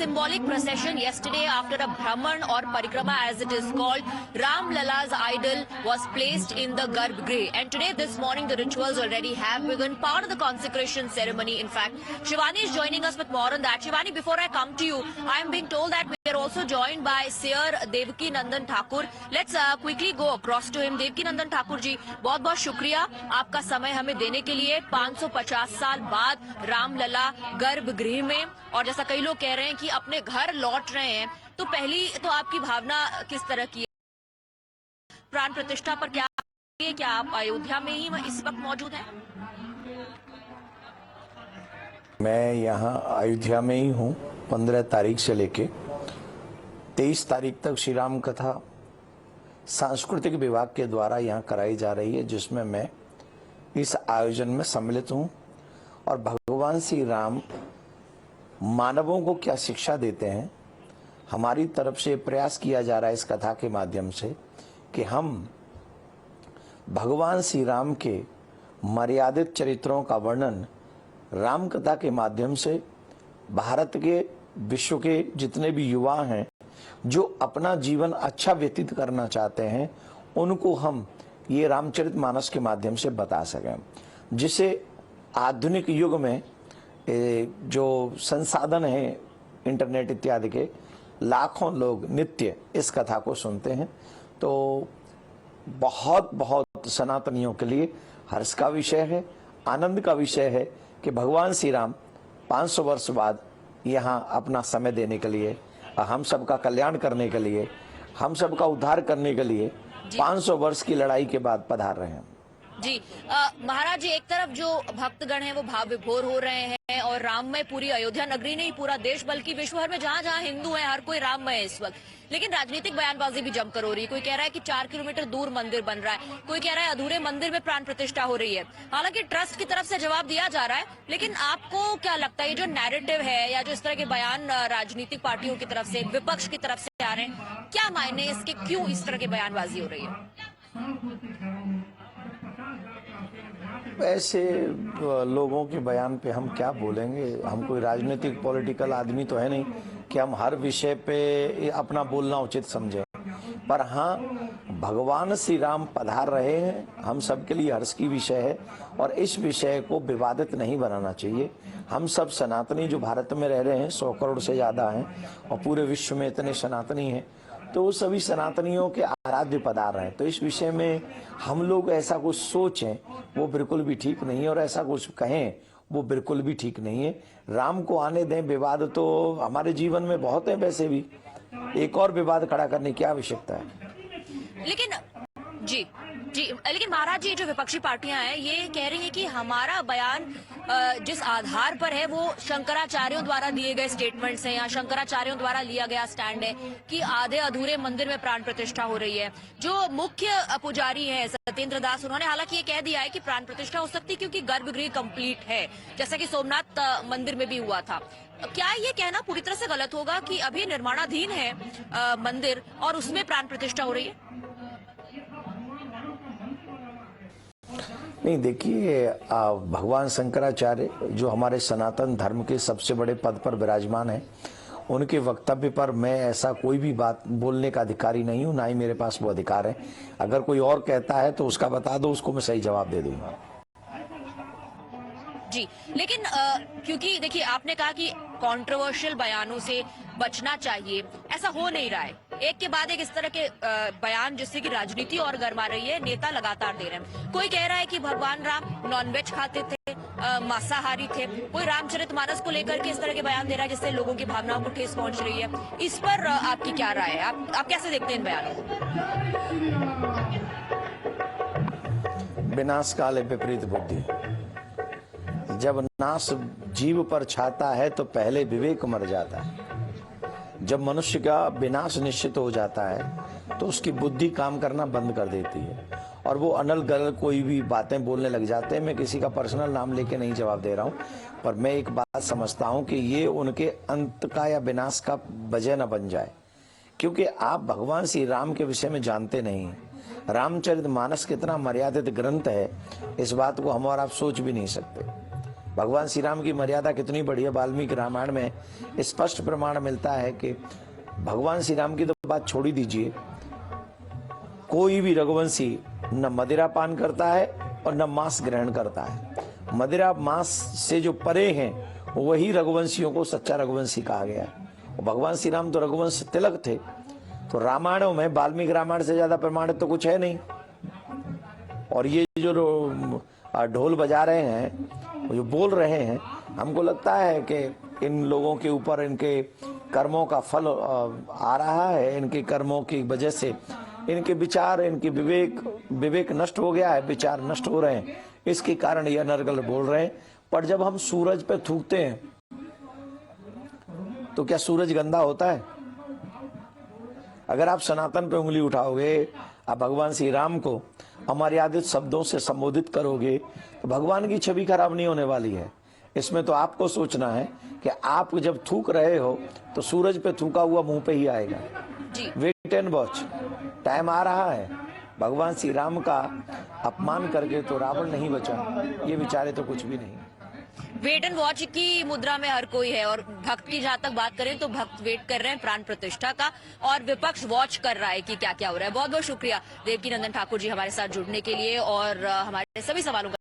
symbolic procession yesterday after a Brahman or Parikrama as it is called. Ram Lala's idol was placed in the Garbhagriha, and today this morning the rituals already have begun, part of the consecration ceremony in fact. Shivani is joining us with more on that. Shivani, before I come to you, I am being told that we are also joined by Seer Devaki Nandan Thakur. Let's quickly go across to him. Devaki Nandan Thakur जी, बहुत बहुत शुक्रिया आपका समय हमें देने के लिए। 550 साल बाद रामलला गर्भगृह में, और जैसा कई लोग कह रहे हैं कि अपने घर लौट रहे हैं, तो पहली तो आपकी भावना किस तरह की है? प्राण प्रतिष्ठा पर क्या आप अयोध्या में ही इस वक्त मौजूद हैं? मैं यहाँ अयोध्या में ही हूँ। 15 तारीख से लेके 23 तारीख तक श्री राम कथा सांस्कृतिक विभाग के द्वारा यहाँ कराई जा रही है, जिसमें मैं इस आयोजन में सम्मिलित हूँ। और भगवान श्री राम मानवों को क्या शिक्षा देते हैं, हमारी तरफ से प्रयास किया जा रहा है इस कथा के माध्यम से कि हम भगवान श्री राम के मर्यादित चरित्रों का वर्णन राम कथा के माध्यम से भारत के, विश्व के जितने भी युवा हैं जो अपना जीवन अच्छा व्यतीत करना चाहते हैं, उनको हम ये रामचरितमानस के माध्यम से बता सकें, जिसे आधुनिक युग में जो संसाधन है इंटरनेट इत्यादि के, लाखों लोग नित्य इस कथा को सुनते हैं। तो बहुत बहुत सनातनियों के लिए हर्ष का विषय है, आनंद का विषय है कि भगवान श्री राम 500 वर्ष बाद यहाँ अपना समय देने के लिए, हम सबका कल्याण करने के लिए, हम सबका उद्धार करने के लिए 500 वर्ष की लड़ाई के बाद पधार रहे हैं। जी महाराज जी, एक तरफ जो भक्तगण हैं वो भाव विभोर हो रहे हैं और राममय पूरी अयोध्या नगरी नहीं, पूरा देश बल्कि विश्व भर में जहां जहां हिंदू हैं हर कोई राममय है इस वक्त। लेकिन राजनीतिक बयानबाजी भी जमकर हो रही है। कोई कह रहा है कि 4 किलोमीटर दूर मंदिर बन रहा है, कोई कह रहा है अधूरे मंदिर में प्राण प्रतिष्ठा हो रही है। हालांकि ट्रस्ट की तरफ से जवाब दिया जा रहा है, लेकिन आपको क्या लगता है ये जो नैरेटिव है या जो इस तरह के बयान राजनीतिक पार्टियों की तरफ से, विपक्ष की तरफ से आ रहे हैं, क्या मायने इसके, क्यों इस तरह की बयानबाजी हो रही है? ऐसे लोगों के बयान पे हम क्या बोलेंगे? हम कोई राजनीतिक पॉलिटिकल आदमी तो है नहीं कि हम हर विषय पे अपना बोलना उचित समझें। पर हाँ, भगवान श्री राम पधार रहे हैं, हम सबके लिए हर्ष की विषय है और इस विषय को विवादित नहीं बनाना चाहिए। हम सब सनातनी जो भारत में रह रहे हैं 100 करोड़ से ज़्यादा हैं और पूरे विश्व में इतने सनातनी हैं, तो वो सभी सनातनियों के आराध्य पधार रहे हैं। तो इस विषय में हम लोग ऐसा कुछ सोचें वो बिल्कुल भी ठीक नहीं है और ऐसा कुछ कहें वो बिल्कुल भी ठीक नहीं है। राम को आने दें, विवाद तो हमारे जीवन में बहुत है, वैसे भी एक और विवाद खड़ा करने की आवश्यकता है। लेकिन महाराज जी, जो विपक्षी पार्टियां हैं ये कह रही हैं कि हमारा बयान जिस आधार पर है वो शंकराचार्यों द्वारा दिए गए स्टेटमेंट्स हैं या शंकराचार्यों द्वारा लिया गया स्टैंड है कि आधे अधूरे मंदिर में प्राण प्रतिष्ठा हो रही है। जो मुख्य पुजारी हैं सत्येंद्र दास, उन्होंने हालांकि ये कह दिया है कि प्राण प्रतिष्ठा हो सकती क्योंकि गर्भगृह कंप्लीट है, जैसा कि सोमनाथ मंदिर में भी हुआ था। क्या ये कहना पूरी तरह से गलत होगा कि अभी निर्माणाधीन है मंदिर और उसमें प्राण प्रतिष्ठा हो रही है? नहीं, देखिए, भगवान शंकराचार्य जो हमारे सनातन धर्म के सबसे बड़े पद पर विराजमान हैं, उनके वक्तव्य पर मैं ऐसा कोई भी बात बोलने का अधिकारी नहीं हूं, ना ही मेरे पास वो अधिकार है। अगर कोई और कहता है तो उसका बता दो, उसको मैं सही जवाब दे दूंगा। जी, लेकिन क्योंकि देखिए आपने कहा कि कंट्रोवर्शियल बयानों से बचना चाहिए, ऐसा हो नहीं रहा है। एक के बाद एक इस तरह के बयान जिससे कि राजनीति और गरमा रही है, नेता लगातार दे रहे हैं। कोई कह रहा है कि भगवान राम नॉनवेज खाते थे, मांसाहारी थे, कोई रामचरितमानस को लेकर के इस तरह के बयान दे रहा है जिससे लोगों की भावनाओं को ठेस पहुंच रही है। इस पर आपकी क्या राय है? आप कैसे देखते हैं इन बयानों को? विनाश काले विपरीत बुद्धि। जब नाश जीव पर छाता है तो पहले विवेक मर जाता है। जब मनुष्य का विनाश निश्चित हो जाता है तो उसकी बुद्धि काम करना बंद कर देती है और वो अनल गलल कोई भी बातें बोलने लग जाते हैं। मैं किसी का पर्सनल नाम लेके नहीं जवाब दे रहा हूँ, पर मैं एक बात समझता हूँ कि ये उनके अंत का या विनाश का वजह न बन जाए, क्योंकि आप भगवान श्री राम के विषय में जानते नहीं। रामचरितमानस कितना मर्यादित ग्रंथ है, इस बात को हम और आप सोच भी नहीं सकते। भगवान श्री राम की मर्यादा कितनी बड़ी है, वाल्मीकि रामायण में स्पष्ट प्रमाण मिलता है कि भगवान श्री राम की तो बात छोड़ ही दीजिए, कोई भी रघुवंशी न मदिरा पान करता है और न मांस ग्रहण करता है। मदिरा मांस से जो परे हैं वही रघुवंशियों को सच्चा रघुवंशी कहा गया है। और भगवान श्री राम तो रघुवंश तिलक थे, तो रामायणों में वाल्मीकि रामायण से ज्यादा प्रमाणित तो कुछ है नहीं। और ये जो ढोल बजा रहे हैं, जो बोल रहे हैं, हमको लगता है कि इन लोगों के ऊपर इनके कर्मों का फल आ रहा है। इनके कर्मों की वजह से इनके विचार, इनके विवेक नष्ट हो गया है, विचार नष्ट हो रहे हैं, इसके कारण यह नरगल बोल रहे हैं। पर जब हम सूरज पे थूकते हैं तो क्या सूरज गंदा होता है? अगर आप सनातन पे उंगली उठाओगे, आप भगवान श्री राम को अमर्यादित शब्दों से संबोधित करोगे, तो भगवान की छवि खराब नहीं होने वाली है। इसमें तो आपको सोचना है कि आप जब थूक रहे हो तो सूरज पे थूका हुआ मुंह पे ही आएगा। वेट एंड वॉच, टाइम आ रहा है। भगवान श्री राम का अपमान करके तो रावण नहीं बचा, ये बेचारे तो कुछ भी नहीं। वेट एंड वॉच की मुद्रा में हर कोई है, और भक्त की जहां तक बात करें तो भक्त वेट कर रहे हैं प्राण प्रतिष्ठा का, और विपक्ष वॉच कर रहा है कि क्या क्या हो रहा है। बहुत बहुत शुक्रिया देवकी नंदन ठाकुर जी हमारे साथ जुड़ने के लिए और हमारे सभी सवालों का